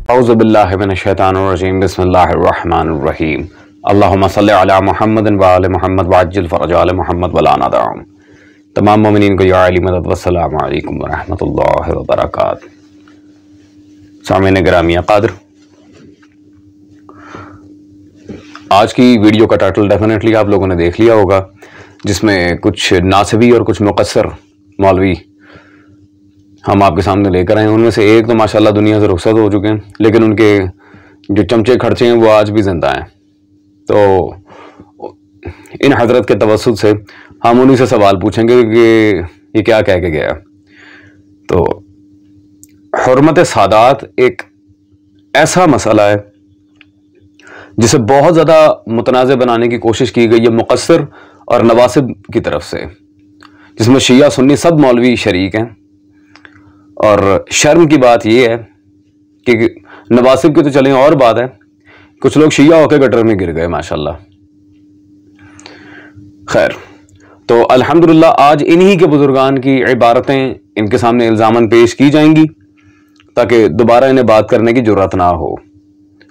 औज़ु बिल्लाहि मिनश्शैतानिर्रजीम बिस्मिल्लाहिर्रहमानिर्रहीम अल्लाहुम्मा सल्लि अला मुहम्मदिन व आलि मुहम्मद व अज्जिल फ़रज आलि मुहम्मद वला नदअम। तमाम मोमिनीन को या अली मदद वस्सलामु अलैकुम व रहमतुल्लाहि व बरकातुहू। सामीन गिरामी क़ादिर, आज की वीडियो का टाइटल डेफिनेटली आप लोगों ने देख लिया होगा, जिसमें कुछ नासिबी और कुछ मुक़स्सिर मौलवी हम आपके सामने लेकर आए हैं। उनमें से एक तो माशाल्लाह दुनिया से रुखसत हो चुके हैं, लेकिन उनके जो चमचे खर्चे हैं वो आज भी जिंदा हैं। तो इन हजरत के तवस्सुत से हम उन्हीं से सवाल पूछेंगे कि ये क्या कह के गया। तो हुर्मत सादात एक ऐसा मसला है जिसे बहुत ज़्यादा मुतनाज़ बनाने की कोशिश की गई है मुक़स्सिर और नवासिब की तरफ से, जिसमें शिया सुन्नी सब मौलवी शरीक हैं। और शर्म की बात यह है कि नवासिब की तो चलें और बात है, कुछ लोग शिया होकर गटर में गिर गए माशाल्लाह। खैर, तो अल्हम्दुलिल्लाह आज इन्हीं के बुजुर्गान की इबारतें इनके सामने इल्ज़ामन पेश की जाएंगी ताकि दोबारा इन्हें बात करने की जुर्रत ना हो।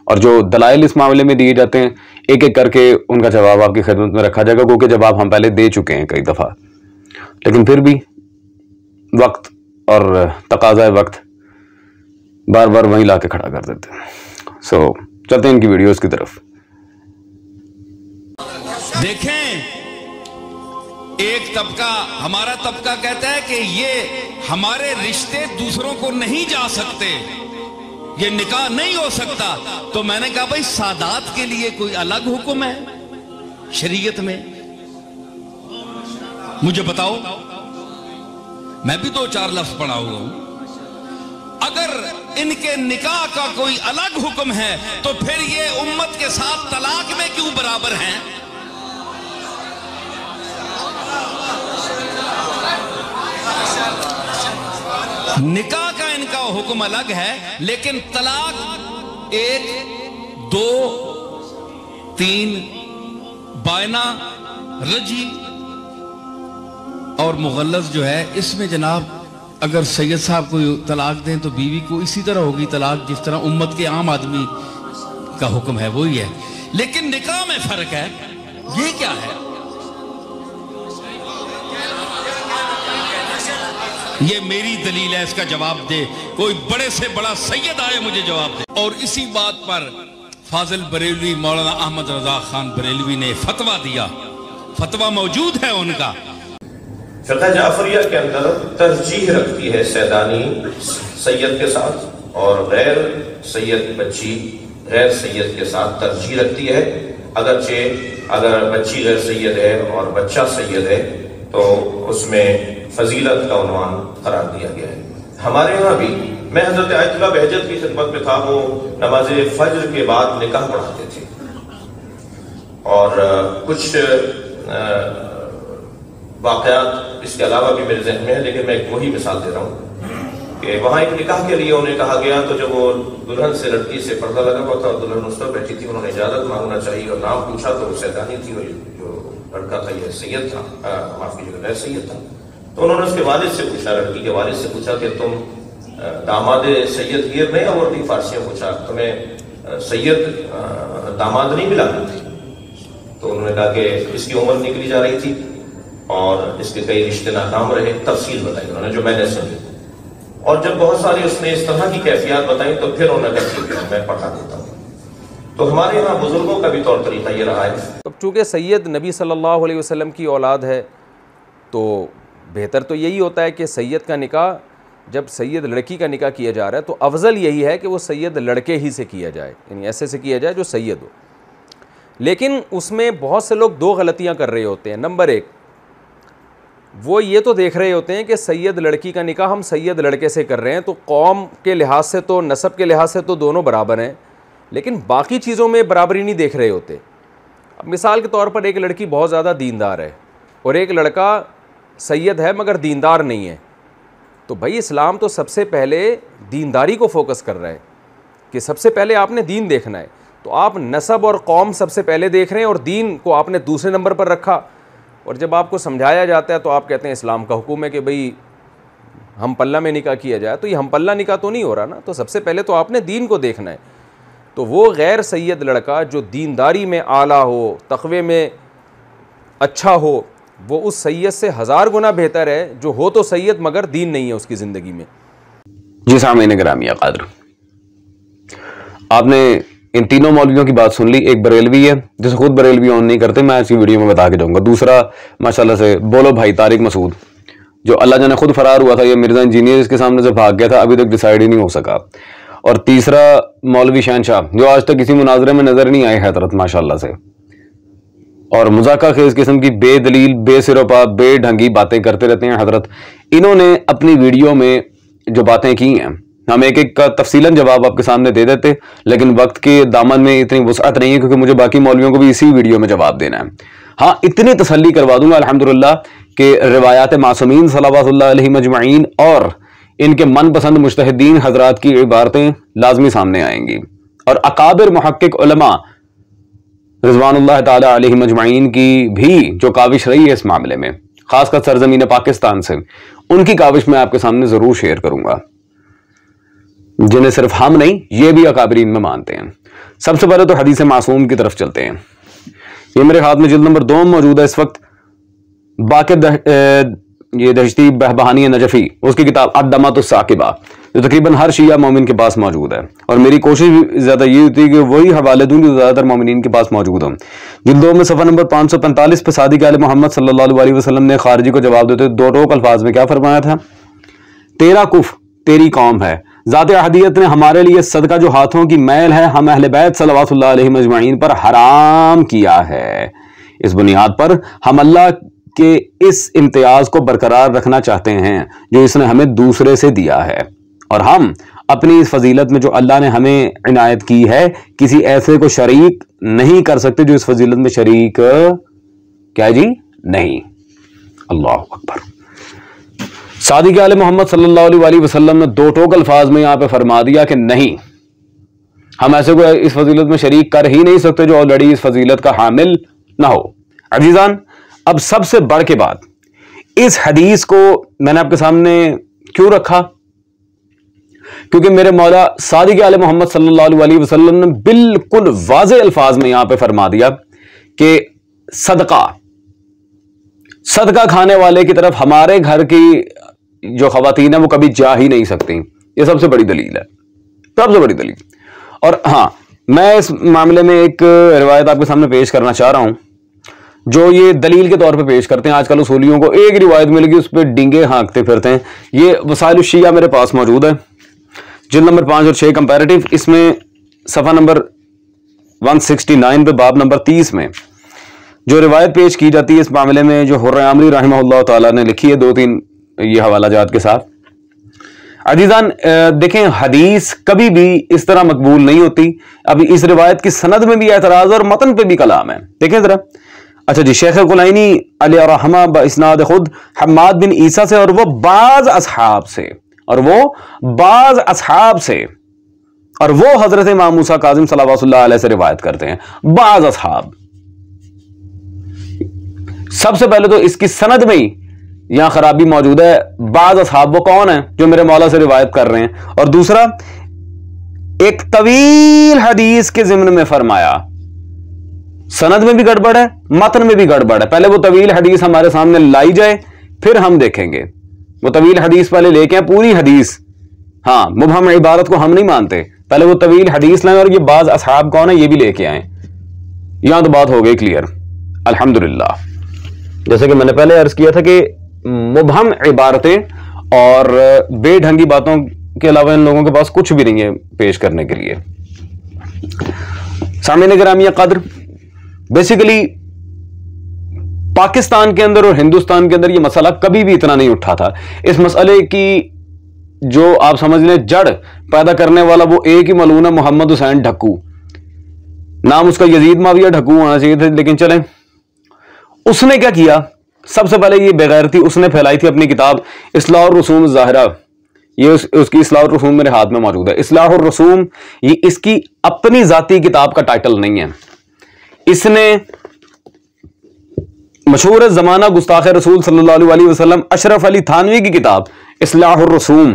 और जो दलाइल इस मामले में दिए जाते हैं एक एक करके उनका जवाब आपकी खिदमत में रखा जाएगा, क्योंकि जवाब हम पहले दे चुके हैं कई दफ़ा, लेकिन फिर भी वक्त और तकाज़ा वक्त बार बार वहीं लाके खड़ा कर देते हैं। सो चलते हैं इनकी वीडियोस की तरफ। देखें, एक तबका, हमारा तबका कहता है कि ये हमारे रिश्ते दूसरों को नहीं जा सकते, ये निकाह नहीं हो सकता। तो मैंने कहा भाई सादात के लिए कोई अलग हुक्म है शरीयत में? मुझे बताओ, मैं भी 2-4 लफ्ज पढ़ा हुआ हूं। अगर इनके निकाह का कोई अलग हुक्म है तो फिर ये उम्मत के साथ तलाक में क्यों बराबर हैं? निकाह का इनका हुक्म अलग है, लेकिन तलाक 1, 2, 3, बायना, रजी और मुगल्लज़ जो है, इसमें जनाब अगर सैयद साहब को तलाक दें तो बीवी को इसी तरह होगी तलाक जिस तरह उम्मत के आम आदमी का हुक्म है, वही है। लेकिन निकाह में फर्क है। ये क्या है? ये मेरी दलील है, इसका जवाब दे कोई बड़े से बड़ा सैयद आए, मुझे जवाब दे। और इसी बात पर फाजिल बरेलवी मौलाना अहमद रजा खान बरेलवी ने फतवा दिया, फतवा मौजूद है उनका। फ़िक़्ह जाफरिया के अंदर तरजीह रखती है सैदानी सैयद के साथ, और गैर सैयद बच्ची गैर सैयद के साथ तरजीह रखती है। अगरचे अगर बच्ची गैर सैयद है और बच्चा सैयद है तो उसमें फजीलत का उन्वान करार दिया गया है। हमारे यहाँ भी, मैं हज़रत आयतुल्लाह बहजत की खिदमत में था, वो नमाज फज्र के बाद निकाह पढ़ाते थे। और कुछ वाक़यात इसके अलावा भी मेरे जहन में है, लेकिन मैं वही मिसाल दे रहा हूँ कि वहाँ एक निकाह के लिए उन्हें कहा गया, तो जब वो दुल्हन से लड़की से पर्दा लगा हुआ था, दुल्हन उस पर बैठी थी, उन्होंने इजाज़त मांगना चाहिए और नाम पूछा तो वो सैदानी थी, और जो लड़का था ये सैयद था, माफ़ कीजिएगा गैर सैयद था। तो उन्होंने उसके वालिद से पूछा, लड़की के वालिद से पूछा कि तुम दामाद सैयद गिर नहीं, और उर्दी फारसियाँ पूछा, तुम्हें सैयद दामाद नहीं मिला? तो उन्होंने कहा कि इसकी उम्र निकली जा रही थी और इसके कई रिश्ते नाकाम रहे। तफसील बताई उन्होंने जो मैंने सुनी, और जब बहुत सारी उसने इस तरह की कैफियत बताई तो फिर उन्होंने कहा मैं पढ़ा देता हूँ। तो हमारे यहाँ बुजुर्गों का भी तौर तरीका ये रहा है। अब चूँकि सैयद नबी सल्लल्लाहु अलैहि वसल्लम की औलाद है, तो बेहतर तो यही होता है कि सैयद का निकाह, जब सैयद लड़की का निकाह किया जा रहा है तो अफजल यही है कि वो सैयद लड़के ही से किया जाए, यानी ऐसे से किया जाए जो सैयद हो। लेकिन उसमें बहुत से लोग 2 गलतियाँ कर रहे होते हैं। नंबर 1, वो ये तो देख रहे होते हैं कि सैयद लड़की का निकाह हम सैयद लड़के से कर रहे हैं, तो कौम के लिहाज से तो, नसब के लिहाज से तो दोनों बराबर हैं, लेकिन बाकी चीज़ों में बराबरी नहीं देख रहे होते। अब मिसाल के तौर पर एक लड़की बहुत ज़्यादा दीनदार है और एक लड़का सैयद है मगर दीनदार नहीं है, तो भाई इस्लाम तो सबसे पहले दीनदारी को फोकस कर रहा है कि सबसे पहले आपने दीन देखना है। तो आप नसब और कौम सबसे पहले देख रहे हैं और दीन को आपने दूसरे नंबर पर रखा। और जब आपको समझाया जाता है तो आप कहते हैं इस्लाम का हुक्म है कि भाई हम पल्ला में निकाह किया जाए, तो ये हम पल्ला निकाह तो नहीं हो रहा ना। तो सबसे पहले तो आपने दीन को देखना है। तो वो गैर सैयद लड़का जो दीनदारी में आला हो, तक़वे में अच्छा हो, वो उस सैयद से 1000 गुना बेहतर है जो हो तो सैयद मगर दीन नहीं है उसकी ज़िंदगी में। जी सामईन गिरामी क़ादर, आपने इन तीनों मौलवियों की बात सुन ली। एक बरेलवी है जिसे खुद बरेलवी ऑन नहीं करते, मैं इसकी वीडियो में बता के जाऊंगा। दूसरा माशाल्लाह से बोलो भाई तारिक मसूद, जो अल्लाह जाने खुद फरार हुआ था, ये मिर्जा इंजीनियर इसके सामने से भाग गया था, अभी तक डिसाइड ही नहीं हो सका। और तीसरा मौलवी शहनशाह, जो आज तक किसी मुनाजरे में नजर नहीं आए हजरत माशाल्लाह से, और मुजाका खेज किस्म की बेदलील बेसिरोपा बेढंगी बातें करते रहते हैं हजरत। इन्होंने अपनी वीडियो में जो बातें की हैं, हम एक एक का तफसीलन जवाब आपके सामने दे देते, लेकिन वक्त के दामन में इतनी वुसअत नहीं है, क्योंकि मुझे बाकी मौलवियों को भी इसी वीडियो में जवाब देना है। हाँ, इतनी तसल्ली करवा दूंगा अल्हम्दुलिल्लाह कि रिवायात मासूमीन सल्लल्लाहु अलैहि मजमईन और इनके मनपसंद मुज्तहिदीन हजरात की इबारतें लाजमी सामने आएंगी, और अकाबिर मुहक्किक उलमा रिजवानुल्लाह ताला अलैहि मजमईन की भी जो काविश रही है इस मामले में, खासकर सरजमीन पाकिस्तान से, उनकी काविश मैं आपके सामने जरूर शेयर करूंगा, जिन्हें सिर्फ हम नहीं ये भी अकाबरीन में मानते हैं। सबसे पहले तो हदीस मासूम की तरफ चलते हैं। ये मेरे हाथ में जिल्द नंबर 2 मौजूद है इस वक्त। बाक़िर ये दहशती बहबहानी नजफी, उसकी किताब अद्दमातुस साकिबा, जो तकरीबन हर शिया मोमिन के पास मौजूद है, और मेरी कोशिश भी ज्यादा ये होती है कि वही हवाले दूं जो ज्यादातर मोमिनीन के पास मौजूद हों। जिल्द 2 में सफ़ा नंबर 545 पे सादिक़ आले मोहम्मद सल्लल्लाहु अलैहि वसल्लम ने खारिजी को जवाब देते दो टोक अल्फाज में क्या फरमाया था? तेरा कुफ तेरी कौम है, ज़ाते अहदियत ने हमारे लिए सदका जो हाथों की मैल है हम अहले बैत सल्लल्लाहु अलैहि मजमईन पर हराम किया है। इस बुनियाद पर हम अल्लाह के इस इम्तियाज को बरकरार रखना चाहते हैं जो इसने हमें दूसरे से दिया है, और हम अपनी इस फजीलत में जो अल्लाह ने हमें इनायत की है किसी ऐसे को शरीक नहीं कर सकते जो इस फजीलत में शरीक क्या जी नहीं। अल्लाह अकबर। सादिक़ आले मोहम्मद सल्लल्लाहु अलैहि वसल्लम ने दो टोक अल्फाज में यहां पे फरमा दिया कि नहीं, हम ऐसे को इस फजीलत में शरीक कर ही नहीं सकते जो ऑलरेडी इस फजीलत का हामिल ना हो। अजीजान, अब सबसे बढ़ के बात, इस हदीस को मैंने आपके सामने क्यों रखा? क्योंकि मेरे मौला सादिक़ आले मोहम्मद सल्लल्लाहु अलैहि वसल्लम ने बिल्कुल वाज़े अल्फाज में यहां पे फरमा दिया कि सदका खाने वाले की तरफ हमारे घर की जो खवातीन है वो कभी जा ही नहीं सकती। ये सबसे बड़ी दलील है, सबसे बड़ी दलील। और हां, मैं इस मामले में एक रिवायत आपके सामने पेश करना चाह रहा हूं जो ये दलील के तौर पे पेश करते हैं। आजकल उसूलियों को एक रिवायत मिल गई, उस पर डिंगे हाँकते फिरते हैं। ये वसाइल शिया मेरे पास मौजूद है, जिल्द नंबर 5 और 6 कंपैरेटिव। इसमें सफ़ा नंबर 169 पे बाब नंबर 30 में जो रिवायत पेश की जाती है इस मामले में, जो हुर्र आमरी रहमहुल्लाह ताला ने लिखी है 2-3 ये हवाला जात के साथ। अजीजान देखें, हदीस कभी भी इस तरह मकबूल नहीं होती। अभी इस रिवायत की सनद में भी एतराज और मतन पे भी कलाम है, देखें जरा। अच्छा जी, शेख कुलैनी अलैहि रहमा इस्नाद खुद हम्माद बिन ईसा से, और वो बाज असहाब से, और वो हजरत इमाम मूसा काजिम सल्लल्लाहु अलैहि से रिवायत करते हैं। बाज असहाब, सबसे पहले तो इसकी सनद में ही यहां खराबी मौजूद है। बाज असहाब वो कौन है जो मेरे मौला से रिवायत कर रहे हैं? और दूसरा, एक तवील हदीस के जिम्न में फरमाया, सनद में भी गड़बड़ है, मतन में भी गड़बड़ है। पहले वो तवील हदीस हमारे सामने लाई जाए, फिर हम देखेंगे। वो तवील हदीस पहले लेके आए, पूरी हदीस। हाँ, मुबहम इबारत को हम नहीं मानते, पहले वो तवील हदीस लाएं, और ये बाज असहाब कौन है ये भी लेके आए। यहां तो बात हो गई क्लियर, अल्हम्दुलिल्लाह। जैसे कि मैंने पहले अर्ज किया था कि मुबहम इबारतें और बेढंगी बातों के अलावा इन लोगों के पास कुछ भी नहीं है पेश करने के लिए। सामईन गिरामी क़द्र, बेसिकली पाकिस्तान के अंदर और हिंदुस्तान के अंदर यह मसला कभी भी इतना नहीं उठा था। इस मसले की जो आप समझ लें जड़ पैदा करने वाला वो एक ही मलून है, मोहम्मद हुसैन ढक्कू। नाम उसका यजीद माविया ढक्कू होना चाहिए था, लेकिन चलें। उसने क्या किया? सबसे पहले ये बेगैरती उसने फैलाई थी अपनी किताब इस्लाह और रसूम ज़ाहिरा। ये उसकी इस्लाह और रसूम मेरे हाथ में मौजूद है। इस्लाह और रसूम ये इसकी अपनी जाती किताब का टाइटल नहीं है। इसने मशहूर ज़माना गुस्ताख रसूल सल्लल्लाहु अलैहि वसल्लम अशरफ अली थानवी की किताब इस्लाहुर रसूम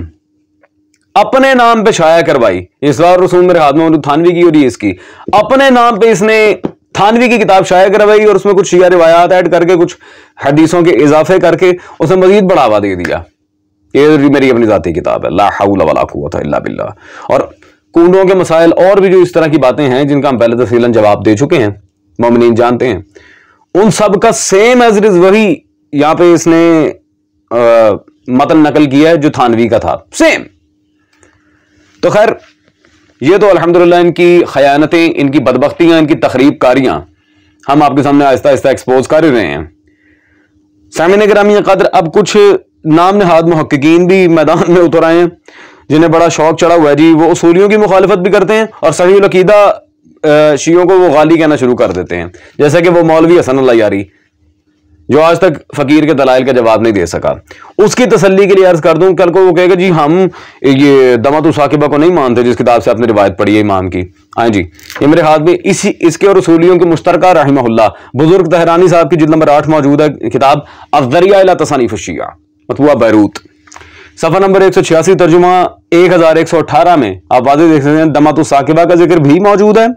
अपने नाम पे शाया करवाई। इस्लाहुर रसूम मेरे हाथ में थानवी की और ये इसकी अपने नाम पे इसने थानवी की किताब शाया करवाई और उसमें कुछ शिया रिवायात ऐड करके कुछ हदीसों के इजाफे करके उसने मजीद बढ़ावा दे दिया। ये मेरी अपनी जाती किताब है, ला हौला वला कुव्वता इल्ला बिल्लाह। और कूड़ों के मसाइल और भी जो इस तरह की बातें हैं जिनका हम पहले तफसीलन जवाब दे चुके हैं, मोमिनीन जानते हैं, उन सब का सेम एज इट इज वही यहां पे इसने मतन नकल किया है जो थानवी का था, सेम। तो खैर ये तो अल्हम्दुलिल्लाह इनकी खयानतें, इनकी बदबख्तियां, इनकी तखरीब कारियां हम आपके सामने आहिस्ता आहिस्ता एक्सपोज कर रहे हैं। सामिन गिरामी कद्र, अब कुछ नाम नहाद मुहक्किकीन भी मैदान में उतर आए हैं जिन्हें बड़ा शौक चढ़ा हुआ है जी। वो उसूलियों की मुखालिफत भी करते हैं और सही अकीदा शियों को वो गाली कहना शुरू कर देते हैं। जैसे कि वो मौलवी हसन अल्लाह यारी जो आज तक फकीर के दलाइल का जवाब नहीं दे सका, उसकी तसल्ली के लिए अर्ज कर दूं, कल को वो कहेगा जी हम ये दमातु साकिबा को नहीं मानते जिस किताब से आपने रिवायत पढ़ी है इमाम की। हाँ जी, ये मेरे हाथ में इसके और उसूलियों के मुश्तरका रहमहुल्लाह बुजुर्ग तहरानी साहब की जिल्द नंबर 8 मौजूद है किताब अज़रिया इला तसानीफ अश-शिया मतबूआ बैरूत, सफ़ा नंबर 186, तर्जुमा 1118 में आप वाज़ेह देख सकते हैं दमातु साकिबा का जिक्र भी मौजूद है।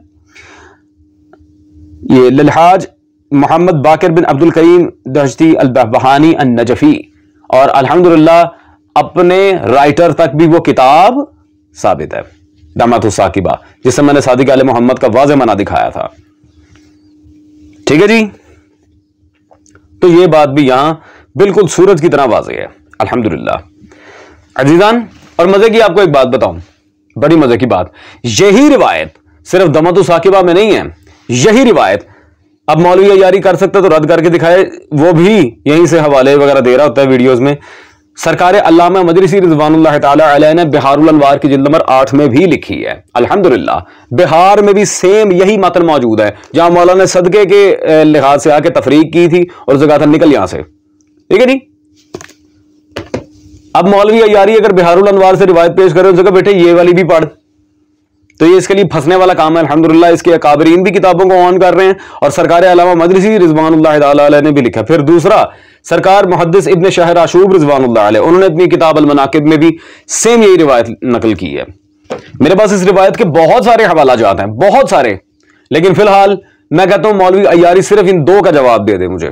ये लिलहाज मोहम्मद बाकिर बिन अब्दुल करीम दहश्ती अल-बहबाहानी अन-नजफी, और अल्हम्दुलिल्लाह अपने राइटर तक भी वो किताब साबित है दमातु साकिबा, जिससे मैंने सादिक आले मोहम्मद का वाज़ेह मना दिखाया था। ठीक है जी, तो ये बात भी यहां बिल्कुल सूरज की तरह वाज़ेह है अल्हम्दुलिल्लाह। अजीजान, और मजे की आपको एक बात बताऊं, बड़ी मजे की बात, यही रिवायत सिर्फ दमातु साकिबा में नहीं है, यही रिवायत अब मौलवी अय्यारी कर सकता तो रद्द करके दिखाए, वो भी यहीं से हवाले वगैरह दे रहा होता है वीडियोस में। सरकार अल्लामा मजलिसी रिज़वानुल्लाह तआला अलैह ने बिहारुल अनवार की जिल्द नंबर 8 में भी लिखी है अल्हम्दुलिल्लाह। बिहार में भी सेम यही मतन मौजूद है जहां मौलाना सदके के लिहाज से आके तफरीक की थी और उसने कहा था निकल यहां से। ठीक है जी, अब मौलवी अय्यारी अगर बिहारुल अनवार से रिवायत पेश करे उसने कहा बेटे ये वाली भी पढ़, तो ये इसके लिए फंसने वाला काम है। अल्हम्दुलिल्लाह इसके अकाबरीन भी किताबों को ऑन कर रहे हैं और सरकार अल्लामा मजलिसी रिज़वानुल्लाह तआला अलैह ने भी लिखा। फिर दूसरा, सरकार मुहद्दिस इब्न शहर आशूब रिज़वानुल्लाह अलैह, उन्होंने अपनी किताब अल मनाकिब में भी सेम यही रिवायत नकल की है। मेरे पास इस रिवायत के बहुत सारे हवाला जात हैं, बहुत सारे, लेकिन फिलहाल मैं कहता हूं मौलवी अय्यारी सिर्फ इन दो का जवाब दे दे मुझे,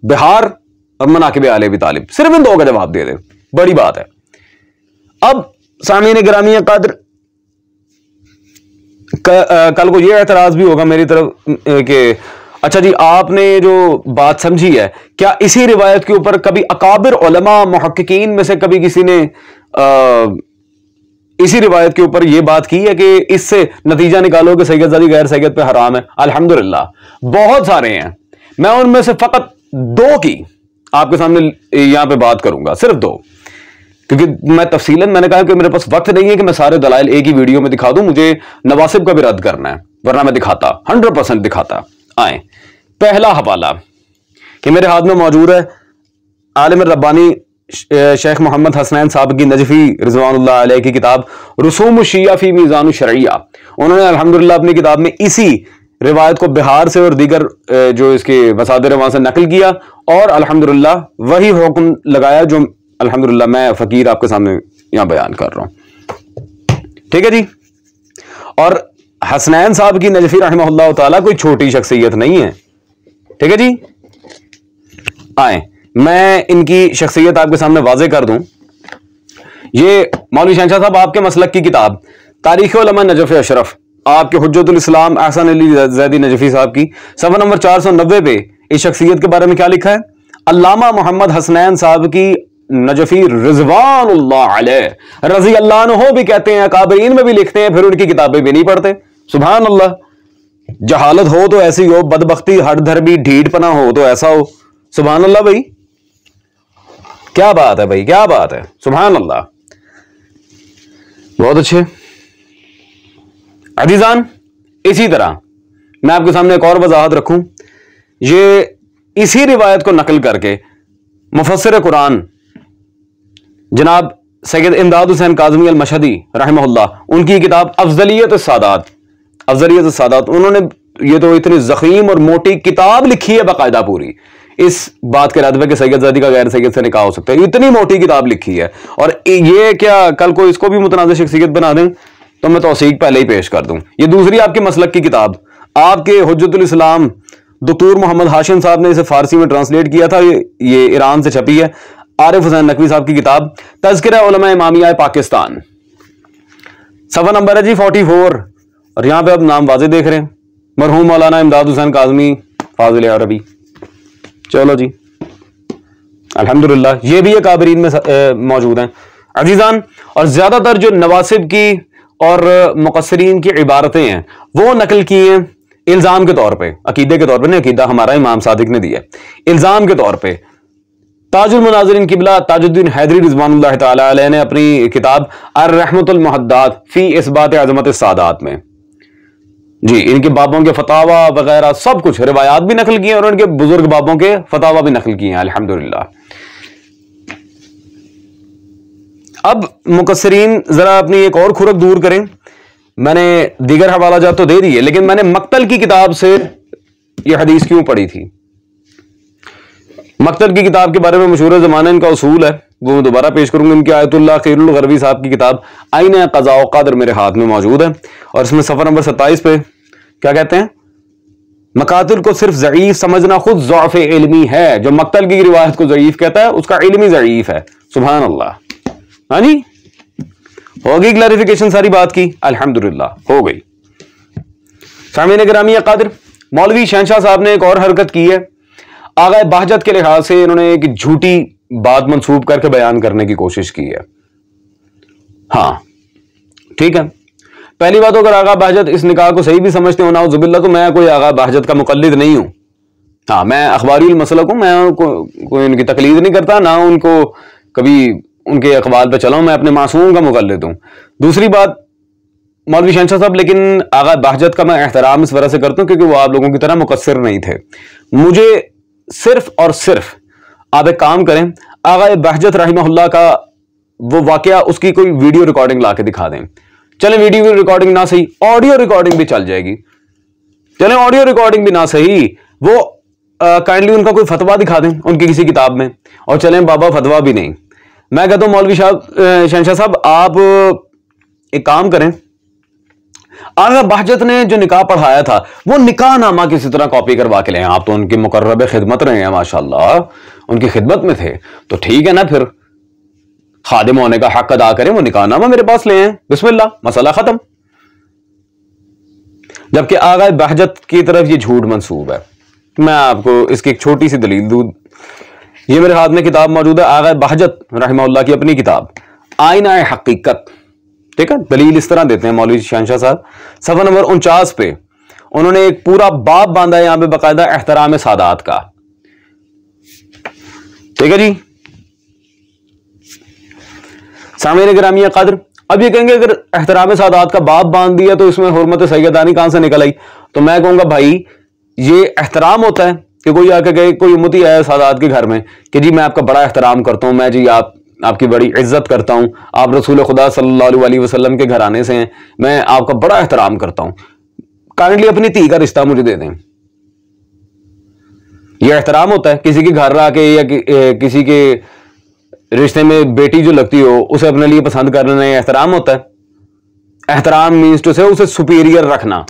बिहार और मनाकिब आले अबी तालिब, सिर्फ इन दो का जवाब दे दे, बड़ी बात है। अब सामीन गिरामी कद्र, कल को ये एतराज भी होगा मेरी तरफ कि अच्छा जी आपने जो बात समझी है, क्या इसी रिवायत के ऊपर कभी अकाबिर उलमा मुहक्किकीन में से कभी किसी ने इसी रिवायत के ऊपर यह बात की है कि इससे नतीजा निकालो कि सैयदजादी गैर सैयद पे हराम है? अल्हम्दुलिल्लाह बहुत सारे हैं, मैं उनमें से फकत दो की आपके सामने यहां पे बात करूंगा, सिर्फ दो, क्योंकि मैं तफसीलन मैंने कहा कि मेरे पास वक्त नहीं है कि मैं सारे दलाइल एक ही वीडियो में दिखा दूं, मुझे नवासिब का भी रद्द करना है, वरना मैं दिखाता 100% दिखाता। आए पहला हवाला कि मेरे हाथ में मौजूद है आलिम रब्बानी शेख मोहम्मद हसनैन साहब की नजफी रिज़वानुल्लाह अलैह की किताब रसूम शिया फी मीज़ान शरइया। उन्होंने अल्हम्दुलिल्लाह अपनी किताब में इसी रिवायत को बिहार से और दीगर जो इसके मसादिर वहां से नकल किया और अल्हम्दुलिल्लाह वही हुक्म लगाया जो अल्हम्दुलिल्लाह मैं फकीर आपके सामने यहां बयान कर रहा हूं। ठीक है जी, और हसनैन साहब की नजफी रहमहुल्लाह ताला कोई छोटी शख्सियत नहीं है। ठीक है जी, आए मैं इनकी शख्सियत आपके सामने वाज़े कर दूं। ये मौलवी शहंशाह साहब आपके मसलक की किताब तारीख़ उलमा नजफ अशरफ, आपके हुज्जतुल इस्लाम एहसन अली ज़ैदी नजफी साहब की सफ़ा नंबर 490 पे इस शख्सियत के बारे में क्या लिखा है? अल्लामा मोहम्मद हसनैन साहब की नजफी रिज़वानुल्लाह अलैह रज़ी अल्लाह अन्हु भी कहते हैं, अकाबरीन में भी लिखते हैं, फिर उनकी किताबें भी नहीं पढ़ते। सुभान अल्लाह, जहालत हो तो ऐसी हो, बदबख्ती हठधर्मी ढीठपना हो तो ऐसा हो। सुभान अल्लाह भाई, क्या बात है भाई, क्या बात है, सुभान अल्लाह, बहुत अच्छे। अजीजान, इसी तरह मैं आपके सामने एक और वजाहत रखूं, ये इसी रिवायत को नकल करके मुफस्सिर कुरान जनाब सैयद इमदाद हुसैन काज़मी अल मशहदी रहमहुल्लाह, उनकी किताब अफजलियत सादात, अफजलियत सादात, उन्होंने ये तो इतनी ज़ख़ीम और मोटी किताब लिखी है बाकायदा पूरी, इस बात के रद पे कि सैयदजादी का गैर सैयद से निकाह हो सकता है। इतनी मोटी किताब लिखी है, और ये क्या कल को इसको भी मुतनाज़ शख्सियत बना दें तो मैं तौसीक पहले ही पेश कर दूं। ये दूसरी आपके मसलक की किताब, आपके हुज्जतुल इस्लाम डॉक्टर मोहम्मद हाशिम साहब ने इसे फारसी में ट्रांसलेट किया था, ये ईरान से छपी है। आरिफ हुसैन नकवी साहब की किताब तज़किरा उलमा इमामिया पाकिस्तान, सफ़ा नंबर है जी 44, और यहां पे अब नाम वाज़े देख रहे हैं, मरहूम मौलाना इमदाद हुसैन काज़मी फाज़िल अरबी। चलो जी अल्हम्दुलिल्लाह, ये भी एक काबरीन में मौजूद हैं अजीज़ान। और ज़्यादातर जो नवासिब की और मुक़स्सिरीन की इबारतें हैं वो नकल की हैं इल्ज़ाम के तौर पे, अकीदे के तौर पे नहीं, अकीदा हमारा इमाम सादिक ने दिया, इल्ज़ाम के तौर पे। ताजुल मुनाज़िरीन किबला ताजुद्दीन हैदरी रिज़वानुल्लाह तआला अलैह ने अपनी किताब अर्रहमतुल मुहद्दात फी इस्बात अज़मत सादात में जी इनके बाबों के फतावा वगैरह सब कुछ रिवायात भी नकल किए और उनके बुजुर्ग बाबों के फतावा भी नकल किए हैं अल्हम्दुलिल्लाह। अब मुकस्सिरीन जरा अपनी एक और खुरक दूर करें। मैंने दीगर हवाला जात तो दे दिए, लेकिन मैंने मक्तल की किताब से यह हदीस क्यों पढ़ी थी। मक्तल की किताब के बारे में मशहूर ज़माना इनका उसूल है, वो मैं दोबारा पेश करूंगा। इनकी आयतुल्लाह खैरुल गरवी साहब की किताब आईन क़ज़ा व क़दर मेरे हाथ में मौजूद है, और इसमें सफ़र नंबर 27 पे क्या कहते हैं, मकातिल को सिर्फ ज़ईफ समझना खुद ज़ौफ़ इल्मी है। जो मक्तल की रिवायत को ज़ईफ कहता है उसका इल्मी ज़ईफ है। सुभान अल्लाह। हाँ जी, हो गई क्लैरिफिकेशन सारी बात की, अल्हम्दुलिल्लाह हो गई। सामीन गिरामी क़ादिर, मौलवी शहनशाह साहब ने एक और हरकत की है। आगा बहजत के लिहाज से इन्होंने एक झूठी बात मंसूब करके बयान करने की कोशिश की है। हाँ ठीक है, पहली बात, अगर आगा बहजत इस निकाह को सही भी समझते हो ना जुबिल्ला, तो मैं कोई आगा बहजत का मुकल्लिद नहीं हूं। हाँ, मैं अखबारी मसलक हूं, मैं कोई उनकी तकलीद नहीं करता, ना उनको कभी उनके अखबार पे चला हूं, मैं अपने मासूम का मुकल्लिद हूं। दूसरी बात, मौलवी शहनशाह साहब, लेकिन आगा बहजत का मैं एहतराम इस वजह से करता हूं क्योंकि वो आप लोगों की तरह मुकस्सिर नहीं थे। मुझे सिर्फ और सिर्फ आप एक काम करें, आगा बहजत रहमहुल्लाह का वो वाकया, उसकी कोई वीडियो रिकॉर्डिंग ला के दिखा दें। चलें वीडियो रिकॉर्डिंग ना सही, ऑडियो रिकॉर्डिंग भी चल जाएगी। चलें ऑडियो रिकॉर्डिंग भी ना सही, वो काइंडली उनका कोई फतवा दिखा दें उनकी किसी किताब में। और चलें बाबा फतवा भी नहीं, मैं कहता हूं मौलवी शहनशाह साहब, आप एक काम करें, आगा बहजत ने जो निकाह पढ़ाया था वो निकाह नामा किसी तरह कॉपी करवा के लें। आप तो उनकी मुकर्रब खिदमत रहे हैं, माशाल्लाह उनकी खिदमत में थे, तो ठीक है ना, फिर खादिम होने का हक अदा करें, वो निकाह नामा मेरे पास ले आए, बिस्मिल्लाह, मसला खत्म। जबकि आगा बहजत की तरफ ये झूठ मंसूब है। मैं आपको इसकी एक छोटी सी दलील दूं, ये मेरे हाथ में किताब मौजूद है, आगा बहजत रहमहुल्लाह की अपनी किताब आईना हकीकत। ठीक है, दलील इस तरह देते हैं मौलवी शहनशाह साहब, सफ़ा नंबर 49 पे उन्होंने एक पूरा बाब बांधा है यहां पे बाकायदा एहतराम सादात का। ठीक है जी, सामीन गिरामी क़ादिर, अब ये कहेंगे अगर एहतराम सादात का बाब बांध दिया तो इसमें हुर्मत सैयदानी कहां से निकल आई। तो मैं कहूंगा भाई, ये एहतराम होता है कि कोई आके कहे, कोई उम्मती आया सादात के घर में कि जी मैं आपका बड़ा एहतराम करता हूं, मैं जी आपकी बड़ी इज्जत करता हूं, आप रसूल खुदा सल्लल्लाहु अलैहि वसल्लम के घराने से हैं, मैं आपका बड़ा एहतराम करता हूं, काइंडली अपनी धी का रिश्ता मुझे दे दें। यह एहतराम होता है किसी के घर आके, या किसी के रिश्ते में बेटी जो लगती हो उसे अपने लिए पसंद करना एहतराम होता है। एहतराम मीन्स टू से उसे सुपीरियर रखना।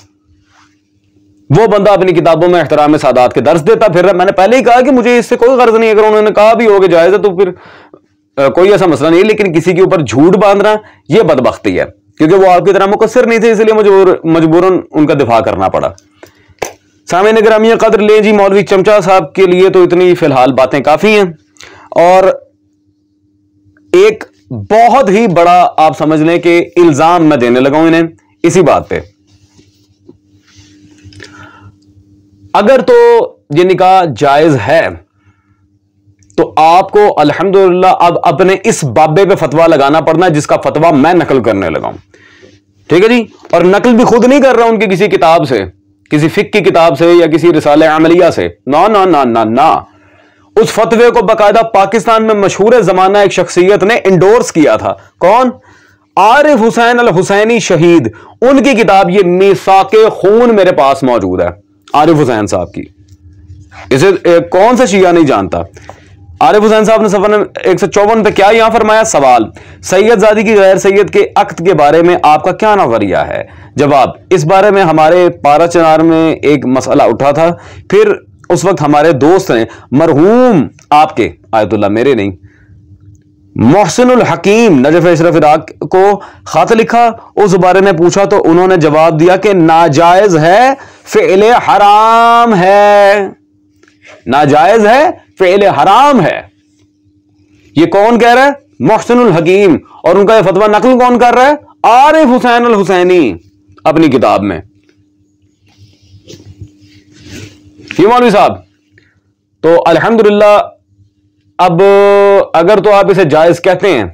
वो बंदा अपनी किताबों में एहतराम सादात के दर्स देता। फिर मैंने पहले ही कहा कि मुझे इससे कोई गर्ज नहीं, अगर उन्होंने कहा भी हो कि जायज है तो फिर कोई ऐसा मसला नहीं, लेकिन किसी के ऊपर झूठ बांधना यह बदबख्ती है, क्योंकि वो आपकी तरह मुकस्सिर नहीं थे, इसलिए मजबूरन उनका दिफा करना पड़ा। सामीन गिरामी क़द्र, ले जी मौलवी चमचा साहब के लिए तो इतनी फिलहाल बातें काफी हैं, और एक बहुत ही बड़ा आप समझ लें कि इल्जाम मैं देने लगा हूं इन्हें इसी बात पे। अगर तो ये निकाह जायज है तो आपको अल्हम्दुलिल्लाह अब अपने इस बाबे पे फतवा लगाना पड़ना है जिसका फतवा मैं नकल करने लगा हूं। ठीक है जी, और नकल भी खुद नहीं कर रहा हूं उनकी किसी किताब से, किसी फिक की किताब से या किसी रिसाले अमलिया से, ना ना ना ना ना। उस फतवे को बाकायदा पाकिस्तान में मशहूर जमाना एक शख्सियत ने इंडोर्स किया था। कौन? आरिफ हुसैन अल हुसैनी शहीद, उनकी किताब ये मीसाके खून मेरे पास मौजूद है, आरिफ हुसैन साहब की। इसे कौन सा शिया नहीं जानता। आरिफ हुसैन साहब ने सफर 154 पे क्या यहां फरमाया? सवाल, सैयदजादी की गैर सैयद के अक्द के बारे में आपका क्या नजरिया है? जवाब, इस बारे में हमारे पारा चनार में एक मसला उठा था, फिर उस वक्त हमारे दोस्त ने मरहूम आपके आयतुल्लाह, मेरे नहीं, मोहसिनुल हकीम नजफ अशरफ इराक को खत लिखा, उस बारे में पूछा तो उन्होंने जवाब दिया कि नाजायज है, फ़िअल हराम है, नाजायज है, फ़िअल हराम है। ये कौन कह रहा है? मोहसिनुल हकीम। और उनका ये फतवा नकल कौन कर रहा है? आरिफ हुसैन अल हुसैनी अपनी किताब में। ये मौलवी साहब तो अल्हम्दुलिल्लाह, अब अगर तो आप इसे जायज कहते हैं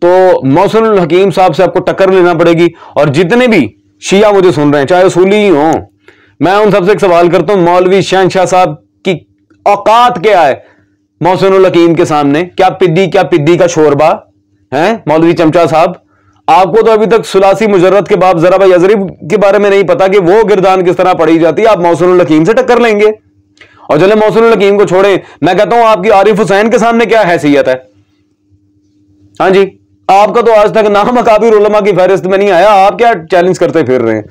तो मोहसिनुल हकीम साहब से आपको टक्कर लेना पड़ेगी। और जितने भी शिया मुझे सुन रहे हैं, चाहे उसूली ही हो, मैं उन सबसे एक सवाल करता हूं, मौलवी शहनशाह साहब की औकात क्या है मोहसिनुल हकीम के सामने? क्या पिद्दी का शोरबा है मौलवी चमचा साहब? आपको तो अभी तक सुलासी मुजर्रद के बाप जरा भाई अजरी के बारे में नहीं पता कि वो गिरदान किस तरह पढ़ी जाती है। आप मोहसिनुल हकीम से टक्कर लेंगे? और चले मोहसिनुल हकीम को छोड़े, मैं कहता हूं आपकी आरिफ हुसैन के सामने क्या हैसियत है? हाँ जी, आपका तो आज तक नाम अकाबिर उलमा की फहरिस्त में नहीं आया। आप क्या चैलेंज करते फिर रहे हैं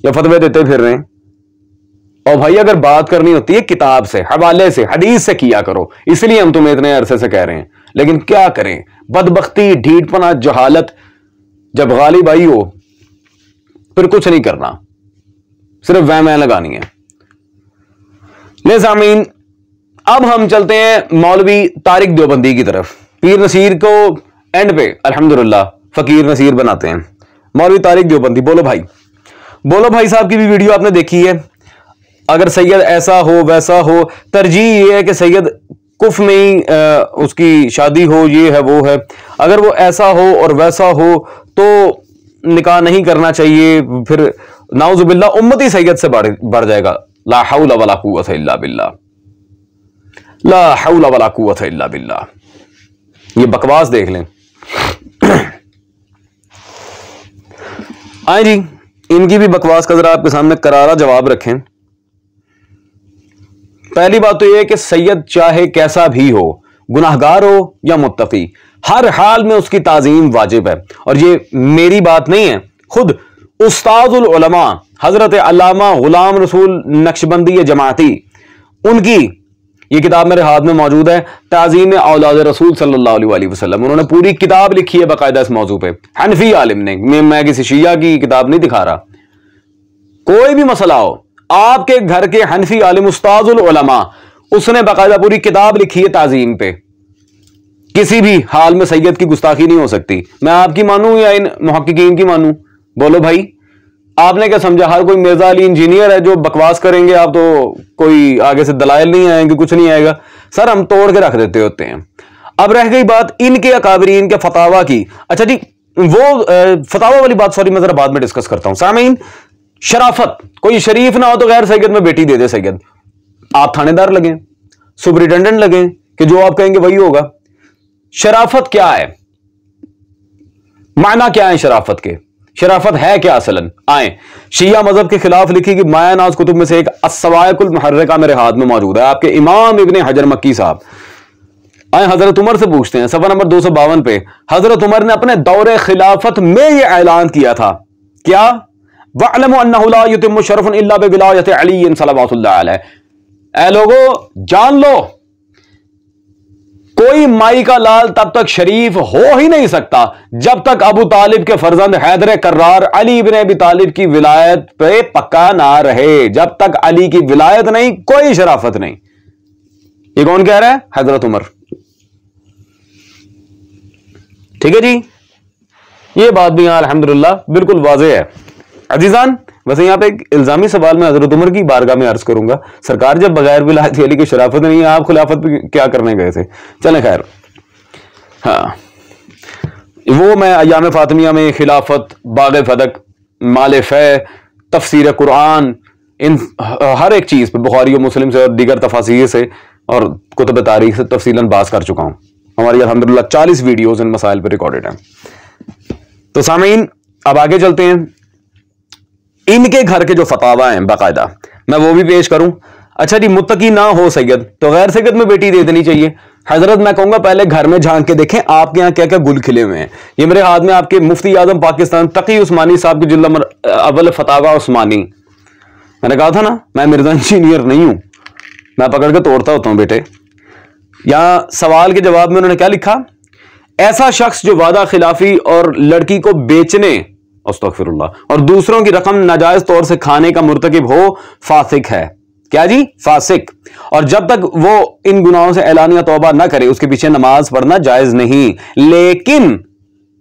या फतवे देते फिर रहे हैं? और भाई अगर बात करनी होती है किताब से, हवाले से, हदीस से किया करो, इसलिए हम तुम्हें इतने अरसे से कह रहे हैं। लेकिन क्या करें, बदबख्ती, ढीठपना, जहालत जब गालिब आई हो फिर कुछ नहीं करना, सिर्फ वह मैं लगानी है। ले सामीन, अब हम चलते हैं मौलवी तारिक देवबंदी की तरफ। पीर नसीर को एंड पे अल्हम्दुलिल्लाह फकीर नसीर बनाते हैं। मौलवी तारिक देवबंदी, बोलो भाई साहब की भी वीडियो आपने देखी है। अगर सैयद ऐसा हो वैसा हो, तरजीह ये है कि सैयद कुफ में ही उसकी शादी हो, ये है वो है। अगर वो ऐसा हो और वैसा हो तो निकाह नहीं करना चाहिए, फिर नाउजुबिल्लाह उम्मती सैयद से बढ़ जाएगा। ला हौला वला कुव्वता इल्ला बिल्लाह, ला हौला वला कुव्वता इल्ला बिल्लाह। ये बकवास देख लें। आए जी, इनकी भी बकवास का जरा आपके सामने करारा जवाब रखें। पहली बात तो यह है कि सैयद चाहे कैसा भी हो, गुनाहगार हो या मुत्तकी, हर हाल में उसकी ताजीम वाजिब है। और ये मेरी बात नहीं है, खुद उस्ताजुल उलमा हजरत अल्लामा गुलाम रसूल नक्शबंदी जमाती, उनकी ये किताब मेरे हाथ में मौजूद है, ताज़ीम औलाद रसूल सल्लल्लाहु अलैहि वसल्लम। उन्होंने पूरी किताब लिखी है बाकायदा इस मौजू पे, हनफी आलिम ने। मैं किसी शिया की किताब नहीं दिखा रहा। कोई भी मसला हो, आपके घर के हनफी आलिम उस्ताजुल उलमा, उसने बाकायदा पूरी किताब लिखी है ताज़ीम पे। किसी भी हाल में सैयद की गुस्ताखी नहीं हो सकती। मैं आपकी मानूं या इन मुहक्किकीन की मानूं? बोलो भाई, आपने क्या समझा हर कोई मिर्जा अली इंजीनियर है जो बकवास करेंगे आप तो कोई आगे से दलाइल नहीं आएंगे, कुछ नहीं आएगा। सर हम तोड़ के रख देते होते हैं। अब रह गई बात इनके अकाबरीन के फतावा की। अच्छा जी, वो फतावा वाली बात सॉरी मैं जरा बाद में डिस्कस करता हूं। सामीन, शराफत, कोई शरीफ ना हो तो गैर सैयद में बेटी दे दे सैयद। आप थानेदार लगे, सुपरिटेंडेंट लगे कि जो आप कहेंगे वही होगा। शराफत क्या है? मायना क्या है शराफत के? शराफत है क्या असलन? आए, शिया मजहब के खिलाफ लिखी कि माया नाज कुतुब में से एक अस्सवाइकुल मुहर्रिका मेरे हाथ में मौजूद है, आपके इमाम इब्ने हजर मक्की साहब। आए हजरत उमर से पूछते हैं, सफा नंबर 252 पे हजरत उमर ने अपने दौरे खिलाफत में यह ऐलान किया था, क्या? वअलमु अन्नहु ला युतिम्मु शरफुन इल्ला बिविलायति अली सल्लल्लाहु अलैहि। ऐ लोगो जान लो, कोई माई का लाल तब तक शरीफ हो ही नहीं सकता जब तक अबू तालिब के फर्जंद हैदर कर्रार अली इब्ने अबी तालिब की विलायत पे पक्का ना रहे। जब तक अली की विलायत नहीं, कोई शराफत नहीं। ये कौन कह रहा है? हजरत उमर। ठीक है जी, ये बात भी यहां अल्हम्दुलिल्लाह बिल्कुल वाज़ेह है। अजीजान, वैसे यहां पे एक इल्जामी सवाल मैं हजरत उमर की बारगाह में अर्ज करूंगा। सरकार जब बगैर विलायत अली की शराफत नहीं है, आप खिलाफत पे क्या करने गए थे? चलें खैर, हाँ वो मैं अयाम फातिमिया में खिलाफत, बाग फदक, माल फै, तफसीर कुरान, इन हर एक चीज पे बुखारी और मुस्लिम से और दीगर तफासीर से और कुतुब तारीख से तफसीलन बात कर चुका हूं। हमारी अल्हम्दुलिल्लाह 40 वीडियोस इन मसाइल पर रिकॉर्डेड हैं। तो सामीन, अब आगे चलते हैं। इनके घर के जो फतावा हैं बाकायदा, मैं वो भी पेश करूं। अच्छा जी, मुत्तकी ना हो सैयद तो गैर सैयद में बेटी दे देनी चाहिए। हजरत मैं कहूंगा पहले घर में झांक के देखें आपके यहाँ क्या क्या गुल खिले हुए हैं। ये मेरे हाथ में आपके मुफ्ती आजम पाकिस्तान तकी उस्मानी साहब की जिल्ला अव्वल फतावा उस्मानी, मैंने कहा था ना मैं मिर्जा इंजीनियर नहीं हूं, मैं पकड़ के तोड़ता होता हूं बेटे। यहां सवाल के जवाब में उन्होंने क्या लिखा, ऐसा शख्स जो वादा खिलाफी और लड़की को बेचने अस्तगफिरुल्लाह और दूसरों की रकम नाजायज तौर से खाने का मुर्तकिब हो फासिक है। क्या जी? फासिक। और जब तक वो इन गुनाहों से ऐलानिया तौबा ना करे उसके पीछे नमाज पढ़ना जायज नहीं। लेकिन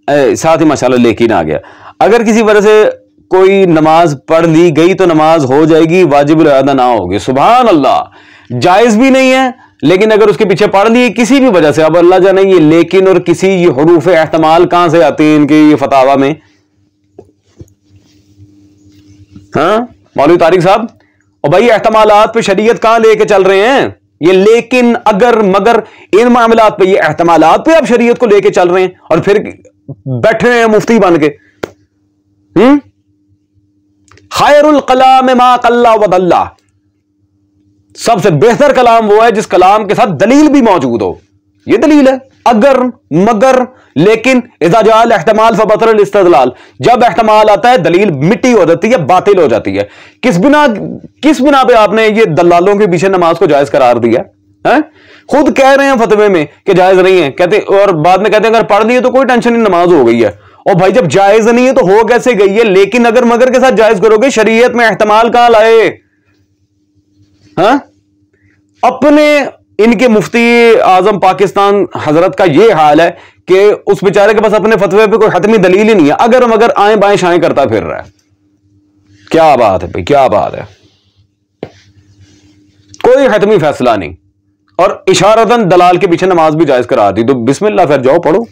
साथ ही माशाल्लाह लेकिन आ गया, अगर किसी वजह से कोई नमाज पढ़ ली गई तो नमाज हो जाएगी, वाजिबुल अदा ना होगी। सुभान अल्लाह, जायज भी नहीं है, लेकिन अगर उसके पीछे पढ़ ली किसी भी वजह से, अब अल्लाह जाने ये लेकिन और किसी ये हुरूफ एहतमाल कहां से आती है इनके ये फतावा में। हाँ मौलवी तारिक साहब, और भाई एहतमालात पे शरीयत कहां लेके चल रहे हैं? ये लेकिन अगर मगर इन मामलात पे, ये एहतमालात पे आप शरीयत को लेके चल रहे हैं और फिर बैठे हैं मुफ्ती बन के। खैरुल कलाम मा कल्ला वदल्ला, सबसे बेहतर कलाम वो है जिस कलाम के साथ दलील भी मौजूद हो। ये दलील है, अगर मगर लेकिन इज़ा जाल एहतमाल फबतल इस्तदलाल, जब एहतमाल आता है दलील मिट्टी हो जाती है, बातिल हो जाती है। किस बिना पे आपने ये दलालों के पीछे नमाज को जायज करार दिया है? खुद कह रहे हैं फतवे में कि जायज नहीं है, कहते और बाद में कहते हैं अगर पढ़ लिए तो कोई टेंशन नहीं, नमाज हो गई है। और भाई जब जायज नहीं है तो हो कैसे गई है? लेकिन अगर मगर के साथ जायज करोगे, शरीयत में एहतमाल कहां लाए? हाँ, अपने इनके मुफ्ती आजम पाकिस्तान हजरत का यह हाल है कि उस बेचारे के पास अपने फतवे पे कोई हतमी दलील ही नहीं है, अगर मगर आए बाएं शाएं करता फिर रहा है। क्या बात है भाई, क्या बात है, कोई हतमी फैसला नहीं, और इशारतन दलाल के पीछे नमाज भी जायज करा दी। तो बिस्मिल्लाह, फिर जाओ पढ़ो,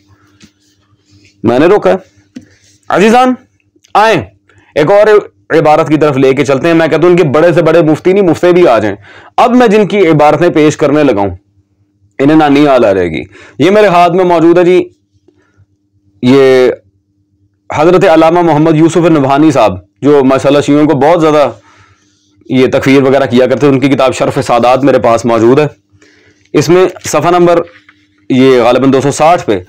मैंने रोका है। अजीजान आए एक और इबारत की तरफ लेके चलते हैं। मैं कहता हूं इनके बड़े से बड़े मुफ्ती नहीं, मुफ्ती भी आ जाएं। अब मैं जिनकी इबारतें पेश करने लगा हूं इन्हें नानी हाल आ जाएगी। ये मेरे हाथ में मौजूद है जी, ये हजरत अल्लामा मोहम्मद यूसुफ नबहानी साहब, जो माशाल्लाह शियों को बहुत ज्यादा ये तकफीर वगैरह किया करते हैं, उनकी किताब शर्फ सादात मेरे पास मौजूद है। इसमें सफ़ा नंबर ये गालिबन 260 पे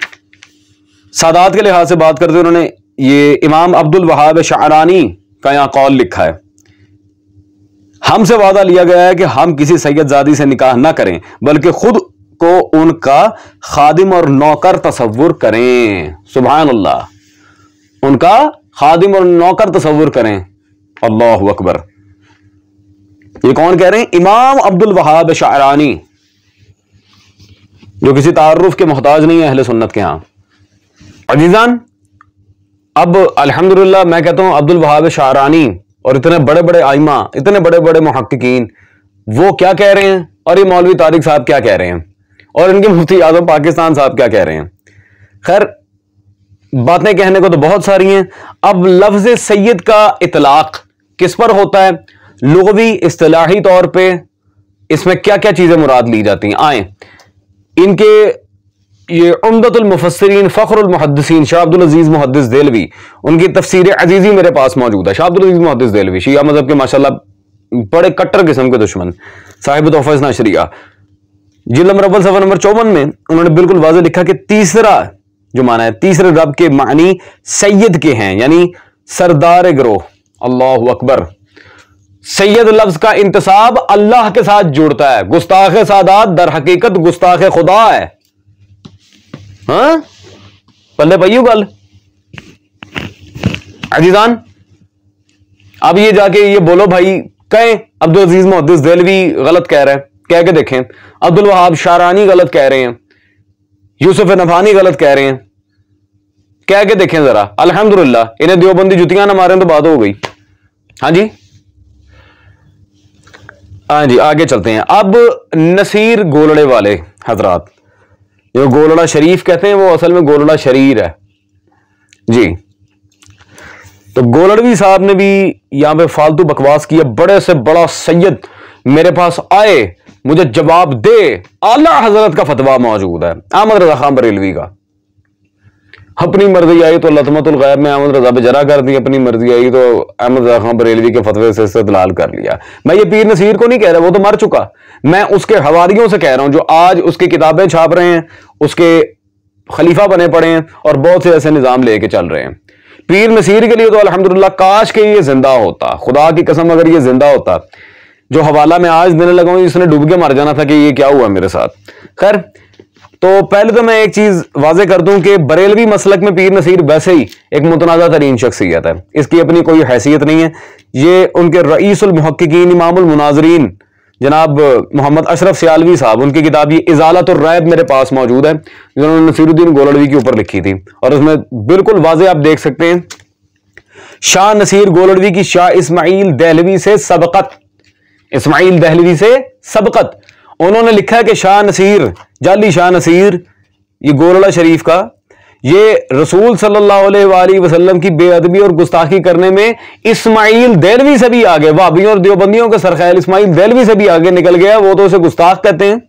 सादात के लिहाज से बात करते हैं। उन्होंने ये इमाम अब्दुल वहाब शारानी का यहां कौल लिखा है, हमसे वादा लिया गया है कि हम किसी सैयदजादी से निकाह ना करें, बल्कि खुद को उनका खादिम और नौकर तसव्वुर करें। सुभान अल्लाह, उनका खादिम और नौकर तसव्वुर करें। अल्लाहु अकबर। ये कौन कह रहे हैं? इमाम अब्दुल वहाब शारानी, जो किसी तारुफ के मोहताज नहीं है अहले सुन्नत के यहां। अजीजान, अब अल्हम्दुलिल्लाह मैं कहता हूं अब्दुल वहाब शारानी और इतने बड़े बड़े आइमा, इतने बड़े बड़े मुहक्किकीन, वो क्या कह रहे हैं और ये मौलवी तारिक साहब क्या कह रहे हैं और इनके मुफ्ती आजम पाकिस्तान साहब क्या कह रहे हैं। खैर, बातें कहने को तो बहुत सारी हैं। अब लफ्ज सैयद का इतलाक किस पर होता है, लुग़वी इस्तिलाही तौर पे इसमें क्या क्या चीजें मुराद ली जाती हैं। आए इनके ये उम्दतुल मुफस्सिरीन फ़ख्रुल मुहद्दिसीन शाह अब्दुल अजीज मुहद्दिस देलवी, उनकी तफसीर अजीजी मेरे पास मौजूद है। शाह अब्दुल अजीज मुहद्दिस देलवी शिया मजहब के माशाल्लाह बड़े कट्टर किस्म के दुश्मन, साहिब तोहफ़ा नशरिया, जिल्द नंबर अव्वल सफ़ा नंबर 54 में उन्होंने बिल्कुल वाज़ेह लिखा कि तीसरा जो माना है, तीसरे रब के मानी सैयद के हैं, यानी सरदार गिरोह। अल्लाहु अकबर। सैयद लफ्ज का इंतसाब अल्लाह के साथ जुड़ता है। गुस्ताख सादात दर हकीकत गुस्ताख खुदा है। हाँ, पल्ले पइयो गल। अजीजान, अब ये जाके ये बोलो भाई, कहें अब्दुल अजीज मुहद्दिस देलवी गलत कह रहे हैं, कह के देखें। अब्दुल वहाब शारानी गलत कह रहे हैं, यूसुफ नबहानी गलत कह रहे हैं, कह के देखें जरा। अल्हम्दुलिल्लाह इन्हें देवबंदी जुतियां ना मारें तो बात हो गई। हाँ जी, हाँ जी, आगे चलते हैं। अब नसीर गोलड़े वाले हजरात, जो गोलड़ा शरीफ कहते हैं, वो असल में गोलड़ा शरीर है जी। तो गोलड़वी साहब ने भी यहां पे फालतू बकवास किया। बड़े से बड़ा सैयद मेरे पास आए, मुझे जवाब दे। आला हजरत का फतवा मौजूद है, अहमद रजा खान बरेलवी का। अपनी मर्जी आई तो लतमतुल गैब में अहमद रजा पे जरा कर दी, अपनी मर्जी आई तो अहमद रजा खान बरेलवी के फतवे से इस्तेदलाल कर लिया। मैं ये पीर नसीर को नहीं कह रहा, वो तो मर चुका, मैं उसके हवारियों से कह रहा हूं जो आज उसकी किताबें छाप रहे हैं, उसके खलीफा बने पड़े हैं और बहुत से ऐसे निजाम लेके चल रहे हैं। पीर नसीर के लिए तो अल्हम्दुलिल्लाह काश के ये जिंदा होता, खुदा की कसम अगर ये जिंदा होता। जो हवाला मैं आज देने लगा हूं इसने डूब के मर जाना था कि ये क्या हुआ मेरे साथ। खैर, तो पहले तो मैं एक चीज वाजे कर दूं कि बरेलवी मसलक में पीर नसीर वैसे ही एक मुतनाज़ा तरीन शख्सियत है, इसकी अपनी कोई हैसियत नहीं है। ये उनके रईसुल मुहक्किकीन इमामुल मुनाज़रीन जनाब मोहम्मद अशरफ सियालवी साहब, उनकी किताब ये इजालतुर रैब मेरे पास मौजूद है, जिन्होंने नसीरुद्दीन गोलड़वी के ऊपर लिखी थी, और उसमें बिल्कुल वाजे आप देख सकते हैं शाह नसीर गोलड़वी की शाह इस्माइल दहलवी से सबकत, इस्माइल दहलवी से सबकत। उन्होंने लिखा है कि शाह नसीर, जाली शाह नसीर ये गोलड़ा शरीफ का, ये रसूल सल्लल्लाहु अलैहि वसल्लम की बेअदबी और गुस्ताखी करने में इस्माइल दहलवी से भी आगे, वाबियों और देवबंदियों के सरखैल इस्माइल दहलवी से भी आगे निकल गया, वो तो उसे गुस्ताख कहते हैं।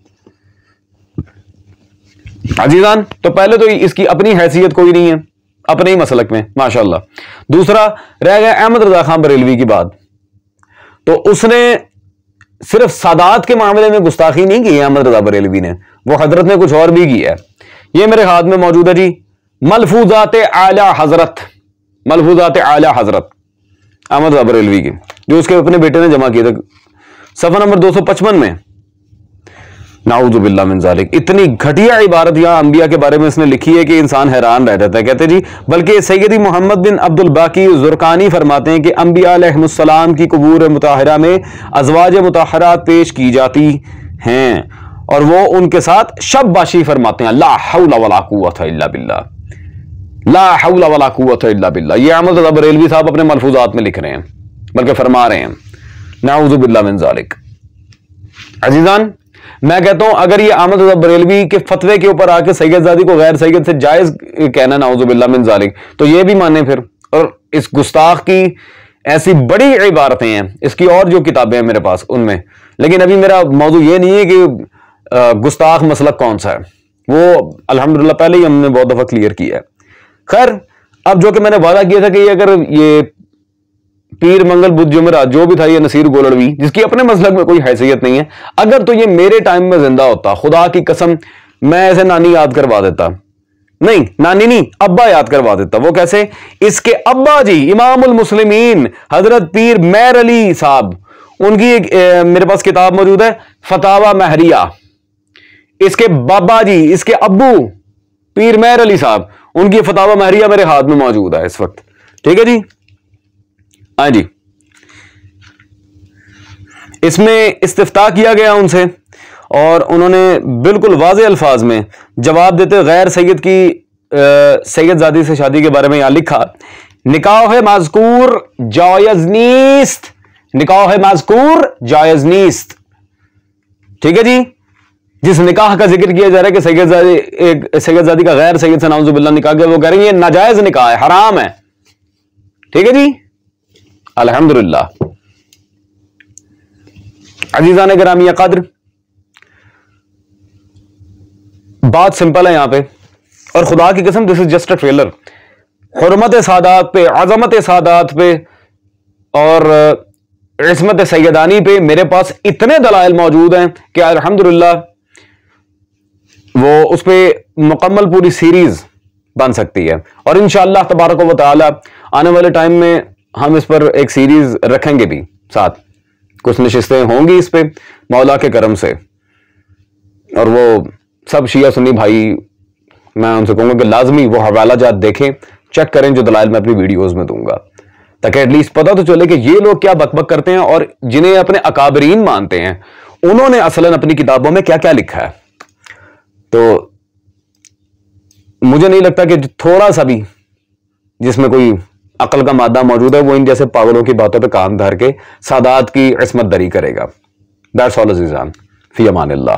अजीजान, तो पहले तो इसकी अपनी हैसियत कोई नहीं है अपने ही मसलक में माशाल्लाह। दूसरा रह गया अहमद रजा खान बरेलवी की बात, तो उसने सिर्फ सादात के मामले में गुस्ताखी नहीं की अहमद रजा बरेलवी ने, वो हजरत ने कुछ और भी किया है। ये मेरे हाथ में मौजूद है जी, मलफूजात आला हजरत, मलफूजात आला हजरत अहमद रजा बरेलवी की, जो उसके अपने बेटे ने जमा किए थे, सफा नंबर 255 में। नाऊजुबिल्लाह मिन ज़ालिक, इतनी घटिया इबारत यहाँ अंबिया के बारे में इसने लिखी है कि इंसान हैरान रह जाता है। कहते जी, बल्कि सैयदी मोहम्मद बिन अब्दुल बाकी ज़ुरकानी फरमाते हैं कि अंबिया अलैहिमुस्सलाम की कुबूर मुताहरा में अज़वाज मुताहरात पेश की जाती हैं और वो उनके साथ शबबाशी फरमाते हैं। ला हौला वला कुव्वता इल्ला बिल्लाह, ला हौला वला कुव्वता इल्ला बिल्लाह। ये अहमद रज़ा बरेलवी साहब अपने मलफूजात में लिख रहे हैं, बल्कि फरमा रहे हैं नाऊजुबिल्लाह मिन ज़ालिक। अजीजान, मैं कहता हूं अगर ये अहमद रज़ा बरेलवी के फतवे के ऊपर आके सैयदजादी को गैर सैयद से जायज कहना नाऊजुबिल्लाह मिन ज़ालिक, तो ये भी माने फिर। और इस गुस्ताख की ऐसी बड़ी इबारतें हैं, इसकी और जो किताबें हैं मेरे पास उनमें, लेकिन अभी मेरा मौजू ये नहीं है कि गुस्ताख मसलक कौन सा है, वो अल्हम्दुलिल्लाह पहले ही हमने बहुत दफा क्लियर किया है। खैर, अब जो कि मैंने वादा किया था कि अगर ये पीर मंगल बुध जुमेरात जो भी था, ये नसीर गोलड़वी जिसकी अपने मसलक में कोई हैसियत नहीं है, अगर तो ये मेरे टाइम में जिंदा होता, खुदा की कसम मैं ऐसे नानी याद करवा देता, नहीं नानी नहीं अब्बा याद करवा देता। वो कैसे? इसके अब्बा जी इमामुल मुस्लिमीन हजरत पीर मैर अली साहब, उनकी एक मेरे पास किताब मौजूद है फतावा महरिया। इसके बाबा जी, इसके अब्बू पीर मैर अली साहब, उनकी फतावा महरिया मेरे हाथ में मौजूद है इस वक्त। ठीक है जी, हाँ जी। इसमें इस्तिफ्ता किया गया उनसे और उन्होंने बिल्कुल वाज़े अल्फाज में जवाब देते गैर सैयद की सैयदजादी से शादी के बारे में यहां लिखा, निकाह मज़कूर जायज़ नीस्त, निकाह मज़कूर जायज़ नीस्त। ठीक है जी, जिस निकाह का जिक्र किया जा रहा है कि सैयदजादी का गैर सैयद से नाउज़ुबिल्लाह निकाह किया, वो कह रहे हैं ये नाजायज निकाह है, हराम है। ठीक है जी, अल्हम्दुलिल्लाह। अजीज़ान गिरामी क़द्र, बात सिंपल है यहां पे, और खुदा की कसम this is just a trailer. हुर्मत सादात पे, अजमत सादात पे और इस्मत सैयदानी पे मेरे पास इतने दलाइल मौजूद हैं कि अल्हम्दुलिल्लाह वो उस पे मुकम्मल पूरी सीरीज बन सकती है। और इंशाअल्लाह तबारक व तआला आने वाले टाइम में हम इस पर एक सीरीज रखेंगे भी, साथ कुछ नशिस्तें होंगी इस पे मौला के करम से। और वो सब शिया सुन्नी भाई, मैं उनसे कहूंगा कि लाजमी वो हवाला जात देखें, चेक करें जो दलाइल मैं अपनी वीडियोस में दूंगा, ताकि एटलीस्ट पता तो चले कि ये लोग क्या बकबक करते हैं और जिन्हें अपने अकाबरीन मानते हैं उन्होंने असलन अपनी किताबों में क्या क्या लिखा है। तो मुझे नहीं लगता कि थोड़ा सा भी जिसमें कोई अकल का मादा मौजूद है वो इन जैसे पागलों की बातों पे कान धर के सादात की इस्मत दरी करेगा। दैट्स ऑल अज़ीज़ान, फी अमानिल्लाह।